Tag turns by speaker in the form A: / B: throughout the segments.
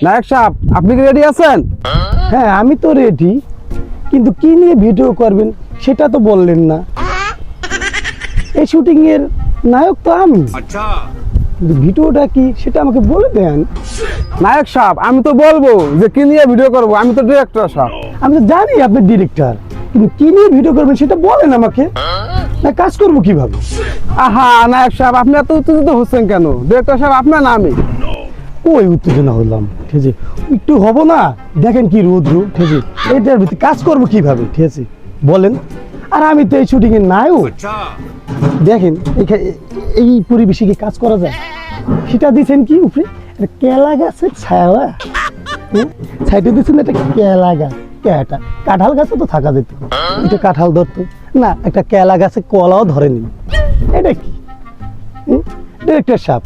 A: নায়ক সাহেব, আপনি কি রেডি আছেন?
B: হ্যাঁ আমি তো রেডি, কিন্তু কি নিয়ে ভিডিও করবেন সেটা তো বললেন না। এই শুটিং এর নায়ক তো আমি, কিন্তু ভিডিওটা কি সেটা আমাকে বলে দেন।
A: নায়ক সাহেব, আমি তো বলবো যে কি নিয়ে ভিডিও করব, আমি তো ডিরেক্টর সাহেব।
B: আমি তো জানি আপনি ডিরেক্টর, কিন্তু কি নিয়ে ভিডিও করবেন সেটা বলেন আমাকে, না কাজ করবো কিভাবে।
A: আহা নায়ক সাহেব, আপনি এত উত্তেজিত হচ্ছেন কেন? ডিরেক্টর সাহেব আপনার না আমি।
B: ওই উত্তেজনা হলাম, ঠিক আছে একটু হবো না, দেখেন কি রৌদ্র, ঠিক আছে এটার ভিতরে কাজ করবো কিভাবে, ঠিক আছে বলেন। আর আমি তো এই শুটিং এর নায়ক, দেখেন এই পরিবেশে কি কাজ করা যায়, সেটা দিচ্ছেন কি উপরে একটা কেলা গাছের ছায়া, সাইডে দিচ্ছেন একটা কেলা গাছ, কেটা কাঁঠাল গাছে তো থাকা যেত, এটা কাঁঠাল ধরতো না, একটা কেলা গাছে কলাও ধরেনি, এটা কি ডিরেক্টর সাহেব?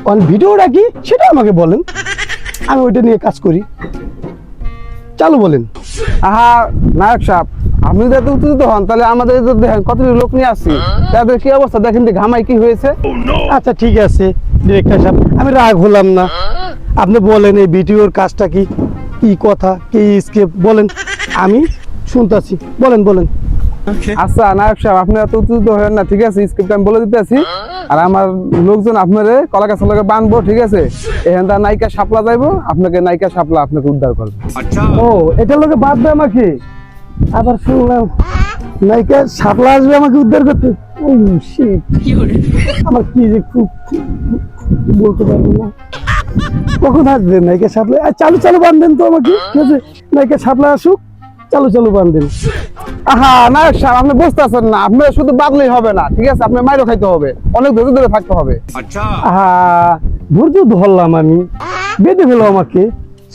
B: অন ভিডিওটা কি সেটা আমাকে বলেন, আমি ওইটা নিয়ে কাজ করি, চালু বলেন।
A: আহা নায়ক সাহেব, আপনি যদি এত উত্তেজিত হন তাহলে আমাদের এই যে দেখেন কতগুলো লোক নিয়ে আসছি, তাদের কি অবস্থা দেখেন, ঘামাই কি হয়েছে।
B: আচ্ছা ঠিক আছে ডিরেক্টর সাহেব, আমি রাগ হলাম না, আপনি বলেন এই ভিডিওর কাজটা কি, কি কথা কি স্ক্রিপ্ট বলেন, আমি শুনতেছি, বলেন বলেন।
A: আচ্ছা নায়ক সাহেব, আপনি এত উত্তেজিত হবেন না, ঠিক আছে স্ক্রিপ্ট আমি বলে দিতেছি। আর আমার লোকজন আপনারে কলা গাছের লগে বানবো, ঠিক আছে এখান থেকে নায়িকা শাপলা যাইবো, আপনাকে নায়িকা শাপলা আপনাকে উদ্ধার করবে।
B: ও এটার লোকে বাঁধবে আমাকে, আবার শুনলাম নায়িকা শাপলা আসবে আমাকে উদ্ধার করতে। ও শিট, আমার কি যে খুব বলতে পারবো না, কখন আসবে নায়িকা শাপলা? চালু চালু বাঁধবেন তো আমাকে, ঠিক আছে নায়িকা শাপলা আসুক, চালু চালু বাঁধবেন।
A: আহা নায়ক সাহেব, আপনি বুঝতেছেন না, আপনি শুধু বাদলেই হবে না, ঠিক আছে আপনি মাইরও খাইতে হবে, অনেক ধৈর্য ধরে থাকতে হবে।
B: ধৈর্য ধরলাম আমি, বেঁধে ফেলো আমাকে,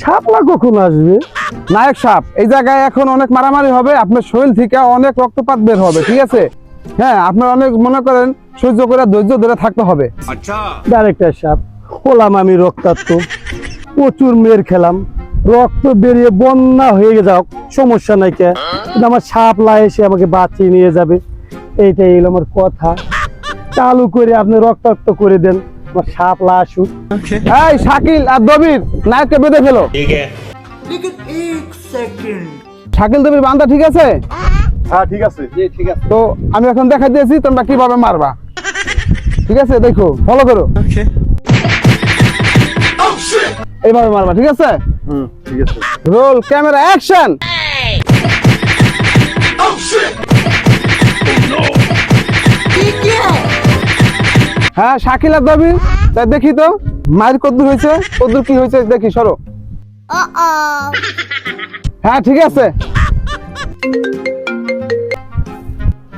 B: শাপলা কখন আসবে?
A: নায়ক সাহেব, এই জায়গায় এখন অনেক মারামারি হবে, আপনার শরীর থেকে অনেক রক্তপাত বের হবে, ঠিক আছে হ্যাঁ আপনার অনেক মনে করেন সহ্য করে ধৈর্য ধরে থাকতে হবে।
B: ডাইরেক্টর সাহেব, হলাম আমি রক্তাক্ত, প্রচুর মেয়ের খেলাম, রক্ত বেরিয়ে বন্যা হয়ে যাও সমস্যা নাই, কে কিন্তু আমার শাপলা এসে আমাকে বাঁচিয়ে নিয়ে যাবে, এইটাই হলো আমার কথা। চালু করে আপনি রক্তাক্ত করে দেন, আমার শাপলা আসুক।
A: এই শাকিল আর দবির, নায়ককে বেঁধে ফেলো। শাকিল দবির বান্দা, ঠিক আছে?
B: হ্যাঁ ঠিক আছে, ঠিক আছে।
A: তো আমি এখন দেখা দিয়েছি তোমরা কিভাবে মারবা, ঠিক আছে দেখো, ফলো করো, এইভাবে মারবা, ঠিক আছে?
B: ঠিক আছে।
A: Roll camera action. হ্যাঁ শাকিল আর দবির, তাই দেখি তো মায়ের কদ্দুর হয়েছে, কদ্দুর কি হয়েছে দেখি, সরো। হ্যাঁ ঠিক আছে।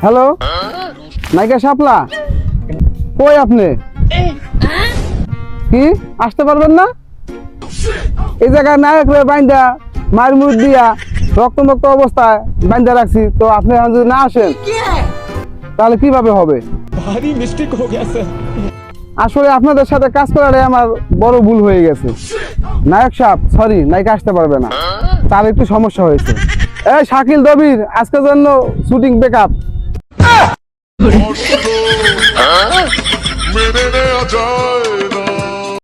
A: হ্যালো নায়িকা শাপলা, কই আপনি? কি আসতে পারবেন না? এই জায়গায় নায়ক রে বাইন্দা মায়ের মুখ দিয়া রক্ত অবস্থায় বাইন্দা রাখছি, তো আপনি এখন যদি না আসেন তাহলে কিভাবে হবে?
C: भारी मिस्टेक हो गया सर।
A: আসলে আপনাদের সাথে কাজ করাটাই আমার বড় ভুল হয়ে গেছে। নায়ক সাহেব সরি, নায়িকা আসতে পারবে না, তার একটু সমস্যা হয়েছে। এই শাকিল দবির, আজকের জন্য শুটিং ব্যাকআপ।
D: मेरे ने आजा